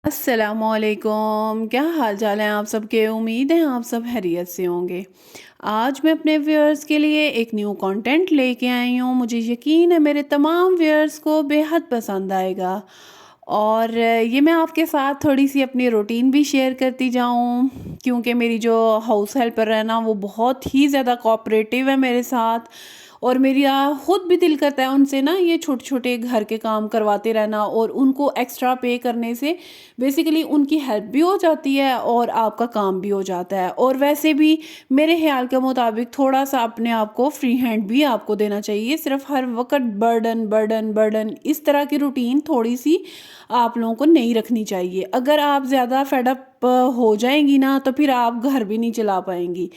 السلام علیکم، کیا حال چال ہیں آپ سب کے؟ امید ہے آپ سب خیریت سے ہوں گے۔ آج میں اپنے ویورز کے لیے ایک نیو کنٹینٹ لے کے آئی ہوں۔ مجھے یقین ہے میرے تمام ویورز کو بے حد پسند آئے گا، اور یہ میں آپ کے ساتھ تھوڑی سی اپنی روٹین بھی شیئر کرتی جاؤں، کیونکہ میری جو ہاؤس ہیلپر ہے نا وہ بہت ہی زیادہ کوآپریٹیو ہے میرے ساتھ، اور میرا خود بھی دل کرتا ہے ان سے نا یہ چھوٹے چھوٹے گھر کے کام کرواتے رہنا، اور ان کو ایکسٹرا پے کرنے سے بیسیکلی ان کی ہیلپ بھی ہو جاتی ہے اور آپ کا کام بھی ہو جاتا ہے۔ اور ویسے بھی میرے خیال کے مطابق تھوڑا سا اپنے آپ کو فری ہینڈ بھی آپ کو دینا چاہیے، صرف ہر وقت برڈن برڈن برڈن اس طرح کی روٹین تھوڑی سی آپ لوگوں کو نہیں رکھنی چاہیے۔ اگر آپ زیادہ فیڈ اپ ہو جائیں گی نا تو پھر آپ گھر بھی نہیں چلا پائیں گی۔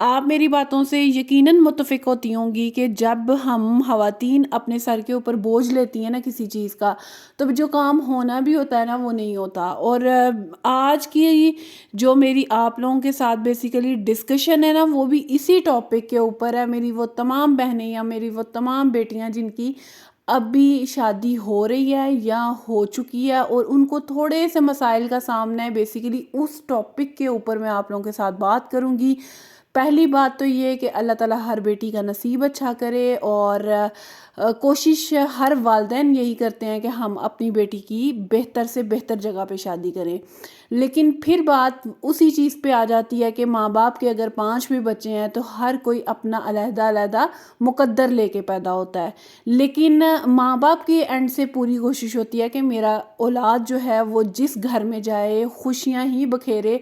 آپ میری باتوں سے یقیناً متفق ہوتی ہوں گی کہ جب ہم خواتین اپنے سر کے اوپر بوجھ لیتی ہیں نا کسی چیز کا، تو جو کام ہونا بھی ہوتا ہے نا وہ نہیں ہوتا۔ اور آج کی جو میری آپ لوگوں کے ساتھ بیسیکلی ڈسکشن ہے نا وہ بھی اسی ٹاپک کے اوپر ہے۔ میری وہ تمام بہنیں یا میری وہ تمام بیٹیاں جن کی اب بھی شادی ہو رہی ہے یا ہو چکی ہے اور ان کو تھوڑے سے مسائل کا سامنا ہے، بیسیکلی اس ٹاپک کے اوپر میں آپ لوگوں کے ساتھ بات کروں گی۔ پہلی بات تو یہ کہ اللہ تعالیٰ ہر بیٹی کا نصیب اچھا کرے، اور کوشش ہر والدین یہی کرتے ہیں کہ ہم اپنی بیٹی کی بہتر سے بہتر جگہ پہ شادی کریں، لیکن پھر بات اسی چیز پہ آ جاتی ہے کہ ماں باپ کے اگر 5 بھی بچے ہیں تو ہر کوئی اپنا علیحدہ علیحدہ مقدر لے کے پیدا ہوتا ہے، لیکن ماں باپ کی اینڈ سے پوری کوشش ہوتی ہے کہ میرا اولاد جو ہے وہ جس گھر میں جائے خوشیاں ہی بکھیرے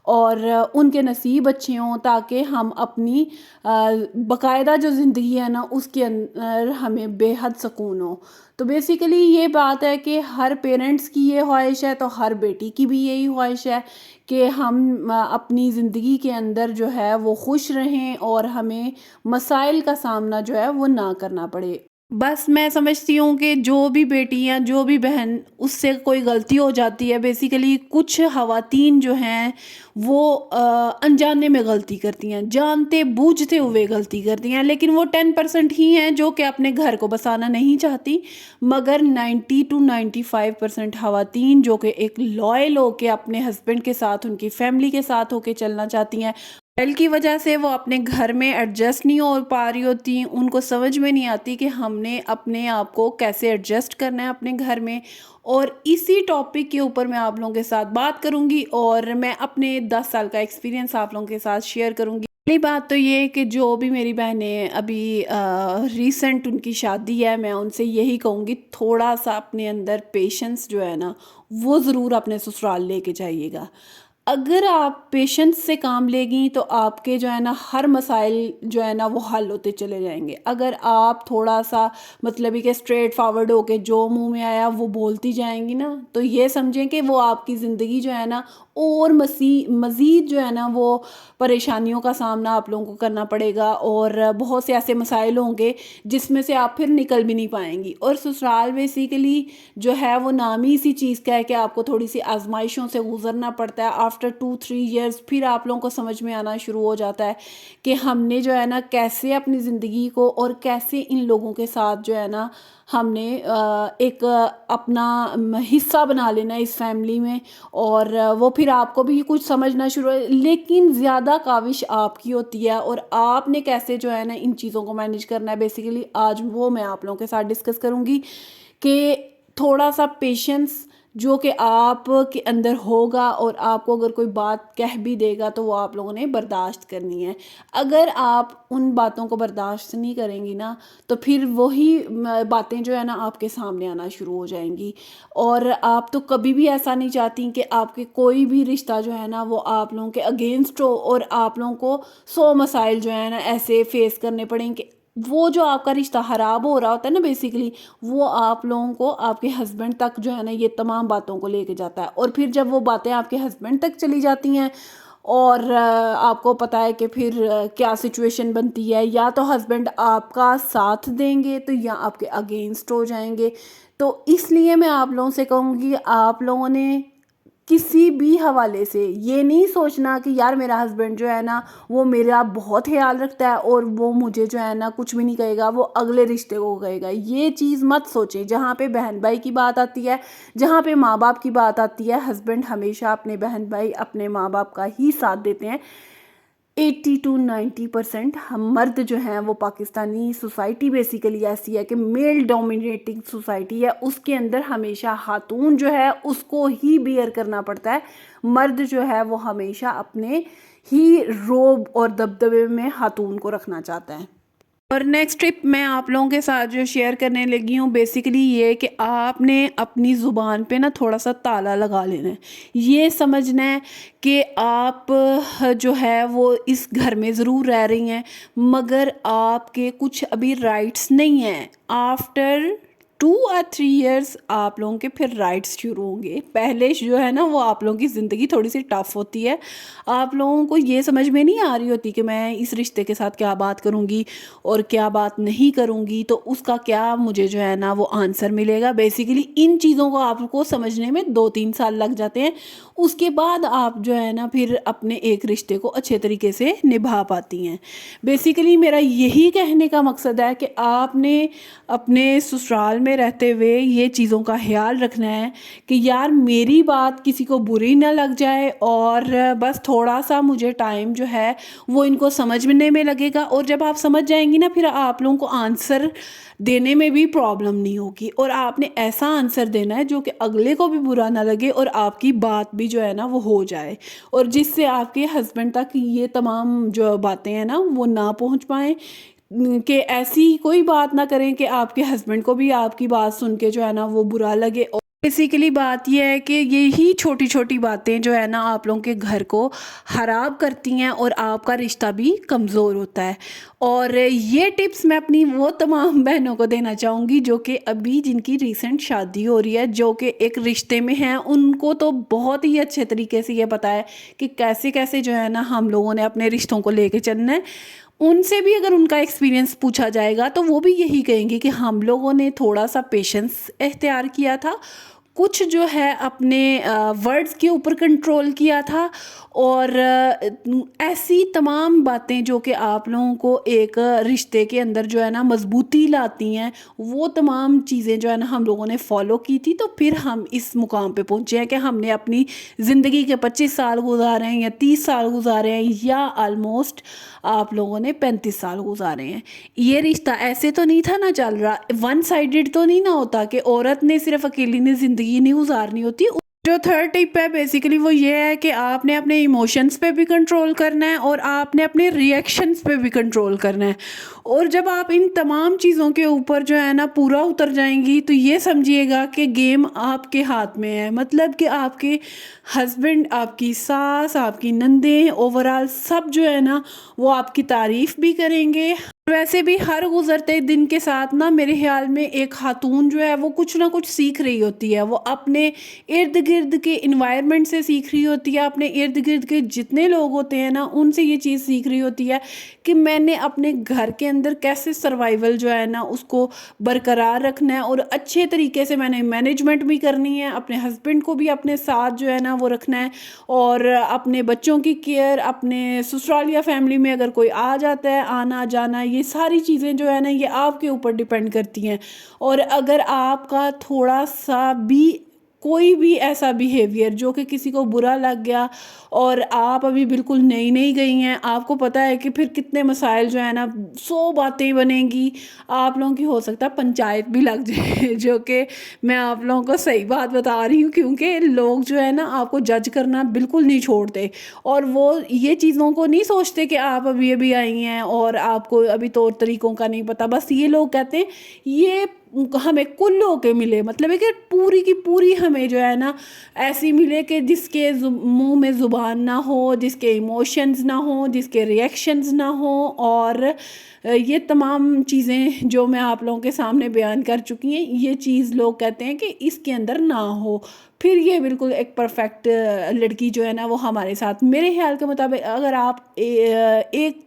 اور ان کے نصیب اچھے ہوں، تاکہ ہم اپنی باقاعدہ جو زندگی ہے نا اس کے اندر ہمیں بے حد سکون ہو۔ تو بیسیکلی یہ بات ہے کہ ہر پیرنٹس کی یہ خواہش ہے، تو ہر بیٹی کی بھی یہی خواہش ہے کہ ہم اپنی زندگی کے اندر جو ہے وہ خوش رہیں اور ہمیں مسائل کا سامنا جو ہے وہ نہ کرنا پڑے۔ بس میں سمجھتی ہوں کہ جو بھی بیٹی یا جو بھی بہن اس سے کوئی غلطی ہو جاتی ہے، بیسیکلی کچھ خواتین جو ہیں وہ انجانے میں غلطی کرتی ہیں، جانتے بوجھتے ہوئے غلطی کرتی ہیں، لیکن وہ 10% ہی ہیں جو کہ اپنے گھر کو بسانا نہیں چاہتی، مگر 90 to 95% خواتین جو کہ ایک لائل ہو کے اپنے ہسبینڈ کے ساتھ ان کی فیملی کے ساتھ ہو کے چلنا چاہتی ہیں، موبائل کی وجہ سے وہ اپنے گھر میں ایڈجسٹ نہیں ہو پا رہی ہوتی، ان کو سمجھ میں نہیں آتی کہ ہم نے اپنے آپ کو کیسے ایڈجسٹ کرنا ہے اپنے گھر میں۔ اور اسی ٹاپک کے اوپر میں آپ لوگوں کے ساتھ بات کروں گی، اور میں اپنے 10 سال کا ایکسپیرینس آپ لوگوں کے ساتھ شیئر کروں گی۔ پہلی بات تو یہ کہ جو بھی میری بہنیں ابھی ریسنٹ ان کی شادی ہے، میں ان سے یہی کہوں گی تھوڑا سا اپنے اندر پیشنس جو ہے نا وہ ضرور اپنے سسرال لے کے جائیے گا۔ اگر آپ پیشنس سے کام لے گی تو آپ کے جو ہے نا ہر مسائل جو ہے نا وہ حل ہوتے چلے جائیں گے۔ اگر آپ تھوڑا سا مطلب کہ اسٹریٹ فارورڈ ہو کے جو منہ میں آیا وہ بولتی جائیں گی نا، تو یہ سمجھیں کہ وہ آپ کی زندگی جو ہے نا اور مزید جو ہے نا وہ پریشانیوں کا سامنا آپ لوگوں کو کرنا پڑے گا، اور بہت سے ایسے مسائل ہوں گے جس میں سے آپ پھر نکل بھی نہیں پائیں گی۔ اور سسرال بیسیکلی جو ہے وہ نام ہی اسی چیز کا ہے کہ آپ کو تھوڑی سی آزمائشوں سے گزرنا پڑتا ہے۔ آفٹر 2-3 ایئرس پھر آپ لوگوں کو سمجھ میں آنا شروع ہو جاتا ہے کہ ہم نے جو ہے نا کیسے اپنی زندگی کو اور کیسے ان لوگوں کے ساتھ جو ہے نا ہم نے ایک اپنا حصہ بنا لینا اس فیملی میں، اور وہ پھر آپ کو بھی کچھ سمجھنا شروع ہے، لیکن زیادہ کاوش آپ کی ہوتی ہے، اور آپ نے کیسے جو ہے نا ان چیزوں کو مینیج کرنا ہے بیسیکلی آج وہ میں آپ لوگوں کے ساتھ ڈسکس کروں گی کہ تھوڑا سا پیشنس جو کہ آپ کے اندر ہوگا، اور آپ کو اگر کوئی بات کہہ بھی دے گا تو وہ آپ لوگوں نے برداشت کرنی ہے۔ اگر آپ ان باتوں کو برداشت نہیں کریں گی نا تو پھر وہی باتیں جو ہے نا آپ کے سامنے آنا شروع ہو جائیں گی، اور آپ تو کبھی بھی ایسا نہیں چاہتی کہ آپ کے کوئی بھی رشتہ جو ہے نا وہ آپ لوگوں کے اگینسٹ ہو، اور آپ لوگوں کو 100 مسائل جو ہے نا ایسے فیس کرنے پڑیں کہ وہ جو آپ کا رشتہ خراب ہو رہا ہوتا ہے نا بیسیکلی وہ آپ لوگوں کو آپ کے ہسبینڈ تک جو ہے نا یہ تمام باتوں کو لے کے جاتا ہے، اور پھر جب وہ باتیں آپ کے ہسبینڈ تک چلی جاتی ہیں اور آپ کو پتہ ہے کہ پھر کیا سچویشن بنتی ہے، یا تو ہسبینڈ آپ کا ساتھ دیں گے تو یا آپ کے اگینسٹ ہو جائیں گے۔ تو اس لیے میں آپ لوگوں سے کہوں گی آپ لوگوں نے کسی بھی حوالے سے یہ نہیں سوچنا کہ یار میرا ہسبینڈ جو ہے نا وہ میرا بہت خیال رکھتا ہے اور وہ مجھے جو ہے نا کچھ بھی نہیں کہے گا، وہ اگلے رشتے کو کہے گا، یہ چیز مت سوچیں۔ جہاں پہ بہن بھائی کی بات آتی ہے، جہاں پہ ماں باپ کی بات آتی ہے، ہسبینڈ ہمیشہ اپنے بہن بھائی اپنے ماں باپ کا ہی ساتھ دیتے ہیں۔ 80 to 90% ہم مرد جو ہیں وہ پاکستانی سوسائٹی بیسیکلی ایسی ہے کہ میل ڈومینیٹنگ سوسائٹی ہے، اس کے اندر ہمیشہ خاتون جو ہے اس کو ہی بیئر کرنا پڑتا ہے، مرد جو ہے وہ ہمیشہ اپنے ہی روب اور دبدبے میں خاتون کو رکھنا چاہتا ہے۔ اور نیکسٹ ٹپ میں آپ لوگوں کے ساتھ جو شیئر کرنے لگی ہوں بیسیکلی یہ کہ آپ نے اپنی زبان پہ نا تھوڑا سا تالا لگا لینا ہے، یہ سمجھنا ہے کہ آپ جو ہے وہ اس گھر میں ضرور رہ رہی ہیں مگر آپ کے کچھ ابھی رائٹس نہیں ہیں۔ آفٹر 2 or 3 years آپ لوگوں کے پھر رائٹس شروع ہوں گے۔ پہلے جو ہے نا وہ آپ لوگوں کی زندگی تھوڑی سی ٹف ہوتی ہے، آپ لوگوں کو یہ سمجھ میں نہیں آ رہی ہوتی کہ میں اس رشتے کے ساتھ کیا بات کروں گی اور کیا بات نہیں کروں گی، تو اس کا کیا مجھے جو ہے نا وہ آنسر ملے گا۔ بیسیکلی ان چیزوں کو آپ کو سمجھنے میں 2-3 سال لگ جاتے ہیں، اس کے بعد آپ جو ہے نا پھر اپنے ایک رشتے کو اچھے طریقے سے نبھا پاتی ہیں۔ بیسیکلی میرا یہی کہنے کا مقصد ہے کہ آپ نے اپنے سسرال میں رہتے ہوئے یہ چیزوں کا خیال رکھنا ہے کہ یار میری بات کسی کو بری نہ لگ جائے اور بس تھوڑا سا مجھے ٹائم جو ہے وہ ان کو سمجھنے میں لگے گا، اور جب آپ سمجھ جائیں گی نا پھر آپ لوگوں کو آنسر دینے میں بھی پرابلم نہیں ہوگی، اور آپ نے ایسا آنسر دینا ہے جو کہ اگلے کو بھی برا نہ لگے اور آپ کی بات بھی جو ہے نا وہ ہو جائے، اور جس سے آپ کے ہسبینڈ تک یہ تمام جو باتیں ہیں نا وہ نہ پہنچ پائیں، کہ ایسی کوئی بات نہ کریں کہ آپ کے ہسبینڈ کو بھی آپ کی بات سن کے جو ہے نا وہ برا لگے۔ اور بیسیکلی بات یہ ہے کہ یہی چھوٹی چھوٹی باتیں جو ہے نا آپ لوگوں کے گھر کو خراب کرتی ہیں اور آپ کا رشتہ بھی کمزور ہوتا ہے۔ اور یہ ٹپس میں اپنی وہ تمام بہنوں کو دینا چاہوں گی جو کہ ابھی جن کی ریسنٹ شادی ہو رہی ہے، جو کہ ایک رشتے میں ہیں، ان کو تو بہت ہی اچھے طریقے سے یہ پتہ ہے کہ کیسے کیسے جو ہے نا ہم لوگوں نے اپنے رشتوں کو لے کے چلنا ہے۔ ان سے بھی اگر ان کا ایکسپیرینس پوچھا جائے گا تو وہ بھی یہی کہیں گے کہ ہم لوگوں نے تھوڑا سا پیشنس اختیار کیا تھا، کچھ جو ہے اپنے ورڈز کے اوپر کنٹرول کیا تھا، اور ایسی تمام باتیں جو کہ آپ لوگوں کو ایک رشتے کے اندر جو ہے نا مضبوطی لاتی ہیں، وہ تمام چیزیں جو ہے نا ہم لوگوں نے فالو کی تھی، تو پھر ہم اس مقام پہ پہنچے ہیں کہ ہم نے اپنی زندگی کے 25 سال گزارے ہیں یا 30 سال گزارے ہیں یا آلموسٹ آپ لوگوں نے 35 سال گزارے ہیں۔ یہ رشتہ ایسے تو نہیں تھا نا چل رہا، ون سائیڈڈ تو نہیں نہ ہوتا کہ عورت نے صرف اکیلی نے زندگی نہیں گزارنی ہوتی۔ جو تھرڈ ٹپ ہے بیسیکلی وہ یہ ہے کہ آپ نے اپنے ایموشنز پہ بھی کنٹرول کرنا ہے اور آپ نے اپنے ریئیکشنز پہ بھی کنٹرول کرنا ہے، اور جب آپ ان تمام چیزوں کے اوپر جو ہے نا پورا اتر جائیں گی تو یہ سمجھیے گا کہ گیم آپ کے ہاتھ میں ہے، مطلب کہ آپ کے ہسبینڈ، آپ کی ساس، آپ کی نندیں، اوورال سب جو ہے نا وہ آپ کی تعریف بھی کریں گے۔ ویسے بھی ہر گزرتے دن کے ساتھ نا میرے خیال میں ایک خاتون جو ہے وہ کچھ نہ کچھ سیکھ رہی ہوتی ہے، وہ اپنے ارد گرد کے انوائرمنٹ سے سیکھ رہی ہوتی ہے، اپنے ارد گرد کے جتنے لوگ ہوتے ہیں نا ان سے یہ چیز سیکھ رہی ہوتی ہے کہ میں نے اپنے گھر کے اندر کیسے سروائیول جو ہے نا اس کو برقرار رکھنا ہے، اور اچھے طریقے سے میں نے مینجمنٹ بھی کرنی ہے، اپنے ہسبینڈ کو بھی اپنے ساتھ جو ہے نا وہ رکھنا ہے، اور اپنے بچوں کی کیئر، اپنے سسرالیہ فیملی میں اگر کوئی آ جاتا ہے، آنا جانا، یہ ساری چیزیں جو ہے نا یہ آپ کے اوپر ڈیپینڈ کرتی ہیں۔ اور اگر آپ کا تھوڑا سا بھی کوئی بھی ایسا بیہیویئر جو کہ کسی کو برا لگ گیا اور آپ ابھی بالکل نئی نئی گئی ہیں، آپ کو پتہ ہے کہ پھر کتنے مسائل جو ہے نا 100 باتیں بنیں گی، آپ لوگوں کی ہو سکتا ہے پنچایت بھی لگ جائے، جو کہ میں آپ لوگوں کو صحیح بات بتا رہی ہوں، کیونکہ لوگ جو ہے نا آپ کو جج کرنا بالکل نہیں چھوڑتے، اور وہ یہ چیزوں کو نہیں سوچتے کہ آپ ابھی ابھی آئی ہیں اور آپ کو ابھی طور طریقوں کا نہیں پتہ، بس یہ لوگ کہتے ہیں یہ ہمیں کل ہو کے ملے، مطلب ہے کہ پوری کی پوری ہمیں جو ہے نا ایسی ملے کہ جس کے منہ میں زبان نہ ہو، جس کے ایموشنز نہ ہوں، جس کے ریئیکشنز نہ ہوں، اور یہ تمام چیزیں جو میں آپ لوگوں کے سامنے بیان کر چکی ہیں، یہ چیز لوگ کہتے ہیں کہ اس کے اندر نہ ہو، پھر یہ بالکل ایک پرفیکٹ لڑکی جو ہے نا وہ ہمارے ساتھ، میرے خیال کے مطابق اگر آپ ایک